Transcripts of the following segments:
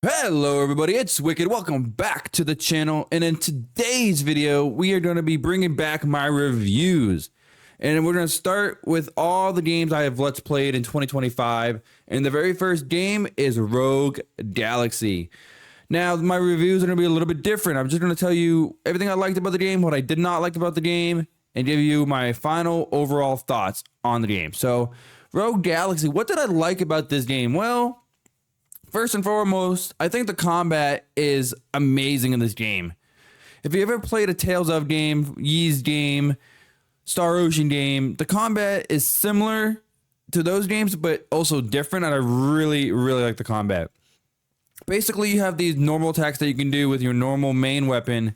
Hello everybody, it's Wicked. Welcome back to the channel, and in today's video we are going to be bringing back my reviews, and we're going to start with all the games I have let's played in 2025, and the very first game is Rogue Galaxy. Now my reviews are going to be a little bit different. I'm just going to tell you everything I liked about the game, what I did not like about the game, and give you my final overall thoughts on the game. So Rogue Galaxy, what did I like about this game? Well, first and foremost, I think the combat is amazing in this game. If you ever played a Tales of game, Ys game, Star Ocean game, the combat is similar to those games, but also different, and I really like the combat. Basically, you have these normal attacks that you can do with your normal main weapon,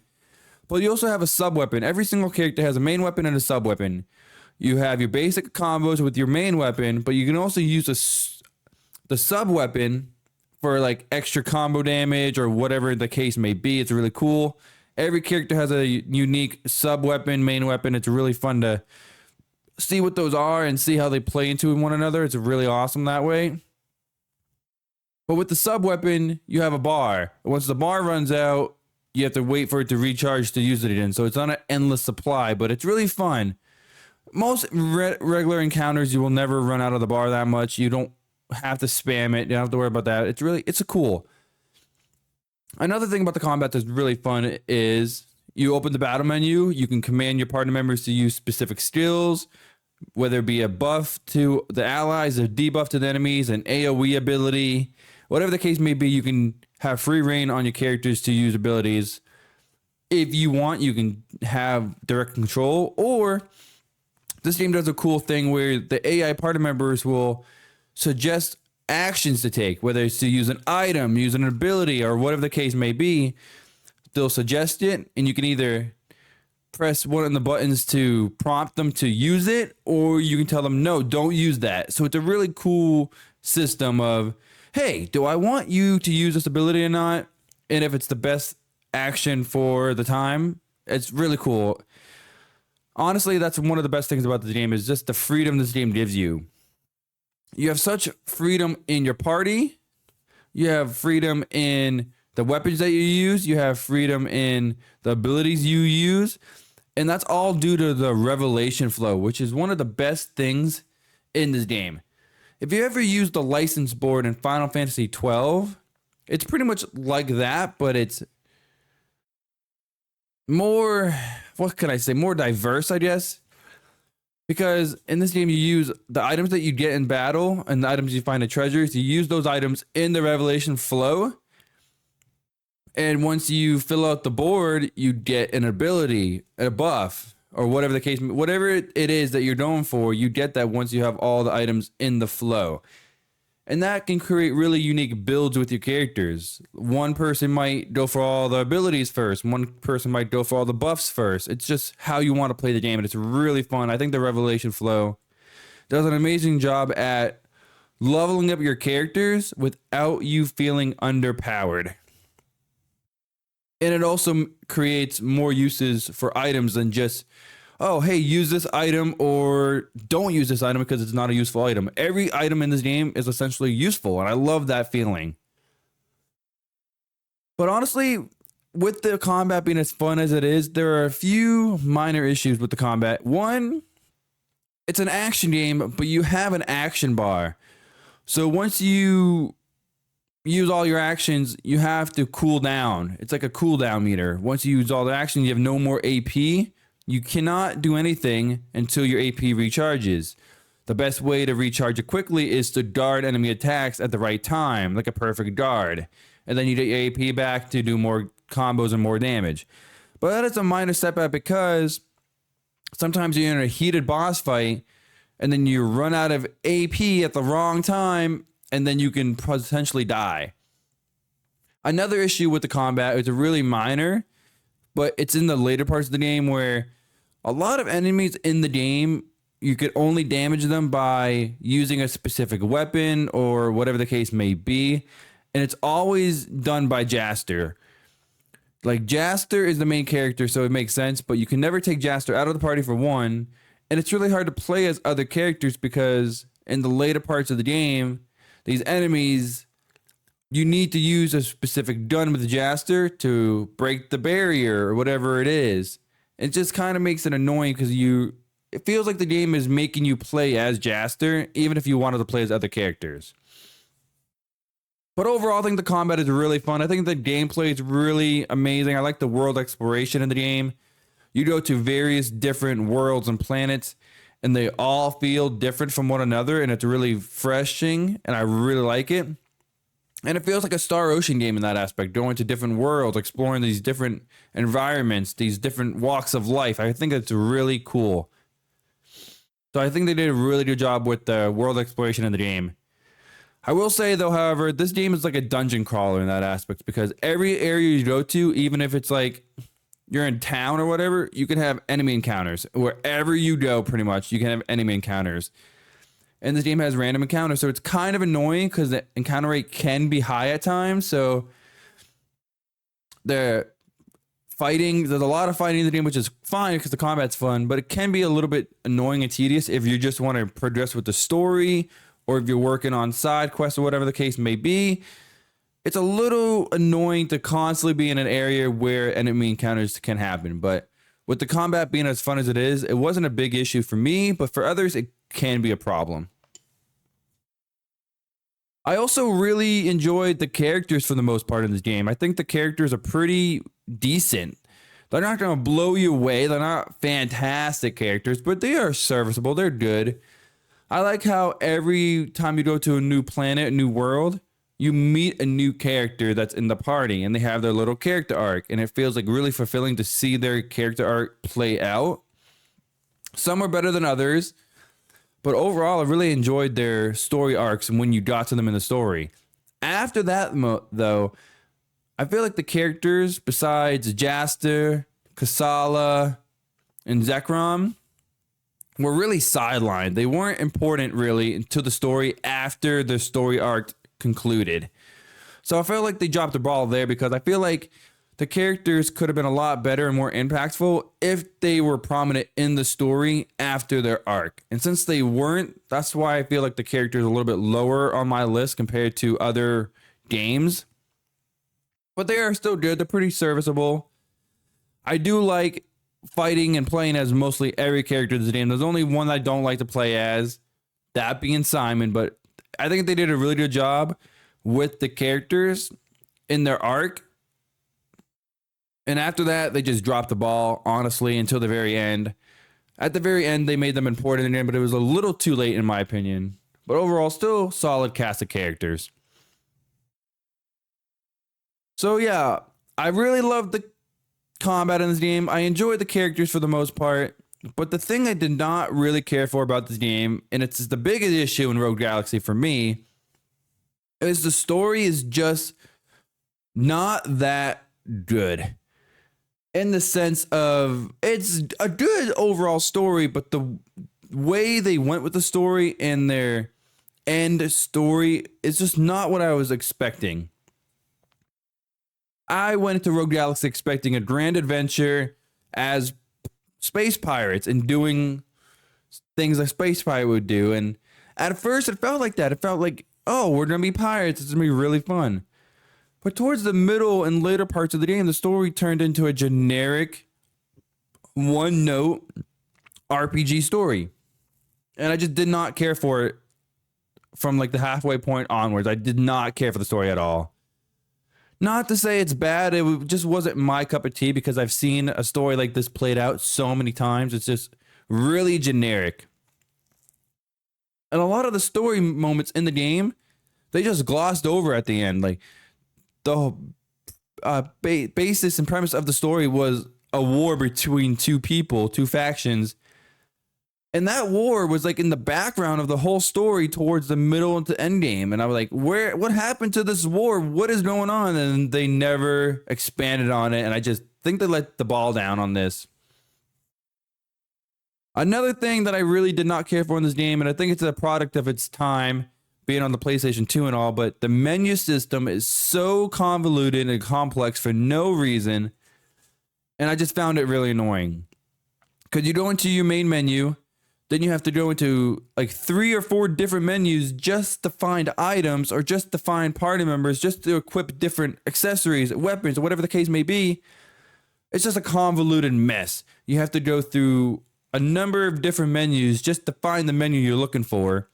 but you also have a sub-weapon. Every single character has a main weapon and a sub-weapon. You have your basic combos with your main weapon, but you can also use the sub-weapon for like extra combo damage or whatever the case may be. It's really cool. Every character has a unique sub weapon, main weapon. It's really fun to see what those are and see how they play into one another. It's really awesome that way. But with the sub weapon, you have a bar. Once the bar runs out, you have to wait for it to recharge to use it again. So it's not an endless supply, but it's really fun. Most regular encounters, you will never run out of the bar that much. You don't have to spam it. You don't have to worry about that. It's a cool. Another thing about the combat that's really fun is you open the battle menu. You can command your party members to use specific skills, whether it be a buff to the allies, a debuff to the enemies, an AoE ability, whatever the case may be. You can have free reign on your characters to use abilities. If you want, you can have direct control, or this game does a cool thing where the AI party members will suggest actions to take, whether it's to use an item, use an ability, or whatever the case may be. They'll suggest it, and you can either press one of the buttons to prompt them to use it, or you can tell them, no, don't use that. So it's a really cool system of, hey, do I want you to use this ability or not? And if it's the best action for the time, it's really cool. Honestly, that's one of the best things about the game, is just the freedom this game gives you. You have such freedom in your party. You have freedom in the weapons that you use. You have freedom in the abilities you use. And that's all due to the revelation flow, which is one of the best things in this game. If you ever use the license board in Final Fantasy 12, it's pretty much like that, but it's more, what can I say, more diverse, I guess. Because in this game, you use the items that you get in battle and the items you find in treasures. You use those items in the revelation flow. And once you fill out the board, you get an ability, a buff, or whatever the case, whatever it is that you're going for, you get that once you have all the items in the flow. And that can create really unique builds with your characters. One person might go for all the abilities first. One person might go for all the buffs first. It's just how you want to play the game, and it's really fun. I think the Revelation Flow does an amazing job at leveling up your characters without you feeling underpowered. And it also creates more uses for items than just, oh, hey, use this item or don't use this item because it's not a useful item. Every item in this game is essentially useful, and I love that feeling. But honestly, with the combat being as fun as it is, there are a few minor issues with the combat. One, it's an action game, but you have an action bar. So once you use all your actions, you have to cool down. It's like a cooldown meter. Once you use all the actions, you have no more AP. You cannot do anything until your AP recharges. The best way to recharge it quickly is to guard enemy attacks at the right time, like a perfect guard. And then you get your AP back to do more combos and more damage. But it's a minor setback because sometimes you're in a heated boss fight and then you run out of AP at the wrong time, and then you can potentially die. Another issue with the combat is really minor, but it's in the later parts of the game where a lot of enemies in the game, you could only damage them by using a specific weapon or whatever the case may be. And it's always done by Jaster. Like, Jaster is the main character, so it makes sense, but you can never take Jaster out of the party for one. And it's really hard to play as other characters because in the later parts of the game, these enemies you need to use a specific gun with the Jaster to break the barrier or whatever it is. It just kind of makes it annoying because it feels like the game is making you play as Jaster, even if you wanted to play as other characters. But overall, I think the combat is really fun. I think the gameplay is really amazing. I like the world exploration in the game. You go to various different worlds and planets, and they all feel different from one another, and it's really refreshing, and I really like it. And it feels like a Star Ocean game in that aspect, going to different worlds, exploring these different environments, these different walks of life. I think it's really cool. So I think they did a really good job with the world exploration in the game. I will say, though, however, this game is like a dungeon crawler in that aspect, because every area you go to, even if it's like you're in town or whatever, you can have enemy encounters. Wherever you go, pretty much, you can have enemy encounters. And this game has random encounters, so it's kind of annoying because the encounter rate can be high at times. So there's a lot of fighting in the game, which is fine because the combat's fun, but it can be a little bit annoying and tedious if you just want to progress with the story, or if you're working on side quests or whatever the case may be. It's a little annoying to constantly be in an area where enemy encounters can happen. But with the combat being as fun as it is, it wasn't a big issue for me, but for others, it can be a problem. I also really enjoyed the characters for the most part in this game. I think the characters are pretty decent. They're not going to blow you away. They're not fantastic characters, but they are serviceable. They're good. I like how every time you go to a new planet, a new world, you meet a new character that's in the party, and they have their little character arc, and it feels like really fulfilling to see their character arc play out. Some are better than others, but overall, I really enjoyed their story arcs and when you got to them in the story. After that, though, I feel like the characters, besides Jaster, Kasala, and Zekrom, were really sidelined. They weren't important, really, to the story after the story arc concluded. So I felt like they dropped the ball there, because I feel like the characters could have been a lot better and more impactful if they were prominent in the story after their arc. And since they weren't, that's why I feel like the characters are a little bit lower on my list compared to other games. But they are still good. They're pretty serviceable. I do like fighting and playing as mostly every character in this game. There's only one I don't like to play as, that being Simon, but I think they did a really good job with the characters in their arc. And after that, they just dropped the ball, honestly, until the very end. At the very end, they made them important in the game, but it was a little too late, in my opinion. But overall, still solid cast of characters. So yeah, I really loved the combat in this game. I enjoyed the characters for the most part. But the thing I did not really care for about this game, and it's the biggest issue in Rogue Galaxy for me, is the story is just not that good. In the sense of, it's a good overall story, but the way they went with the story and their end story is just not what I was expecting. I went into Rogue Galaxy expecting a grand adventure as space pirates and doing things a space pirate would do. And at first it felt like that. It felt like, oh, we're going to be pirates. It's going to be really fun. But towards the middle and later parts of the game, the story turned into a generic one-note RPG story. And I just did not care for it from like the halfway point onwards. I did not care for the story at all. Not to say it's bad, it just wasn't my cup of tea, because I've seen a story like this played out so many times. It's just really generic. And a lot of the story moments in the game, they just glossed over at the end. Like, the basis and premise of the story was a war between two people, two factions. And that war was like in the background of the whole story towards the middle and the end game. And I was like, what happened to this war? What is going on? And they never expanded on it. And I just think they let the ball down on this. Another thing that I really did not care for in this game, and I think it's a product of its time, being on the PlayStation 2 and all, but the menu system is so convoluted and complex for no reason. And I just found it really annoying. Because you go into your main menu, then you have to go into like 3 or 4 different menus just to find items or just to find party members, just to equip different accessories, weapons, or whatever the case may be. It's just a convoluted mess. You have to go through a number of different menus just to find the menu you're looking for.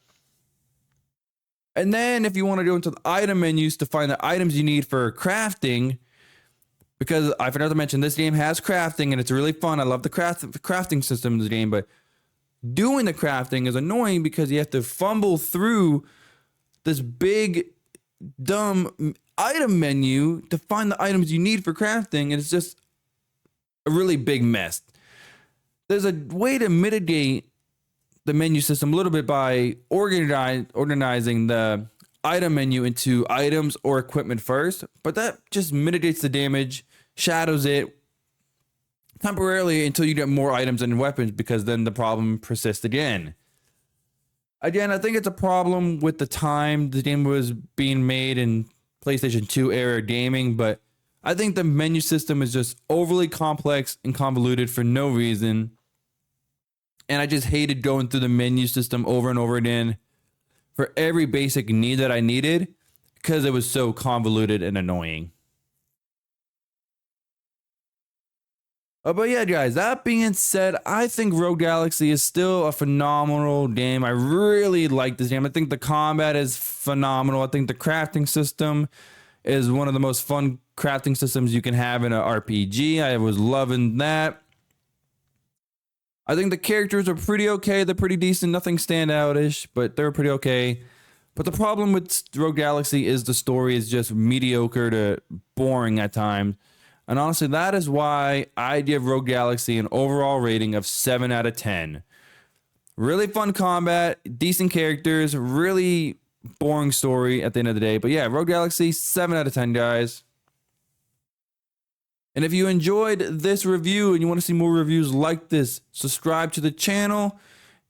And then if you want to go into the item menus to find the items you need for crafting, because I forgot to mention this game has crafting and it's really fun. I love the crafting system in the game, but doing the crafting is annoying because you have to fumble through this big, dumb item menu to find the items you need for crafting, and it's just a really big mess. There's a way to mitigate the menu system a little bit by organizing the item menu into items or equipment first, but that just mitigates the damage, shadows it temporarily until you get more items and weapons, because then the problem persists again. Again, I think it's a problem with the time the game was being made in PlayStation 2 era gaming, but I think the menu system is just overly complex and convoluted for no reason. And I just hated going through the menu system over and over again for every basic need that I needed because it was so convoluted and annoying. But yeah, guys, that being said, I think Rogue Galaxy is still a phenomenal game. I really like this game. I think the combat is phenomenal. I think the crafting system is one of the most fun crafting systems you can have in an RPG. I was loving that. I think the characters are pretty okay. They're pretty decent. Nothing standout-ish, but they're pretty okay. But the problem with Rogue Galaxy is the story is just mediocre to boring at times. And honestly, that is why I give Rogue Galaxy an overall rating of 7 out of 10. Really fun combat, decent characters, really boring story at the end of the day. But yeah, Rogue Galaxy, 7 out of 10, guys. And if you enjoyed this review and you want to see more reviews like this, subscribe to the channel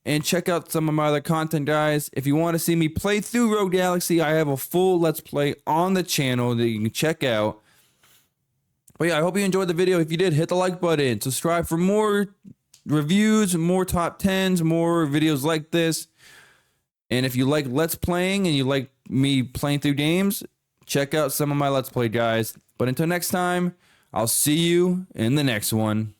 and check out some of my other content, guys. If you want to see me play through Rogue Galaxy, I have a full Let's Play on the channel that you can check out. But yeah, I hope you enjoyed the video. If you did, hit the like button. Subscribe for more reviews, more top 10s, more videos like this. And if you like Let's Playing and you like me playing through games, check out some of my Let's Play, guys. But until next time, I'll see you in the next one.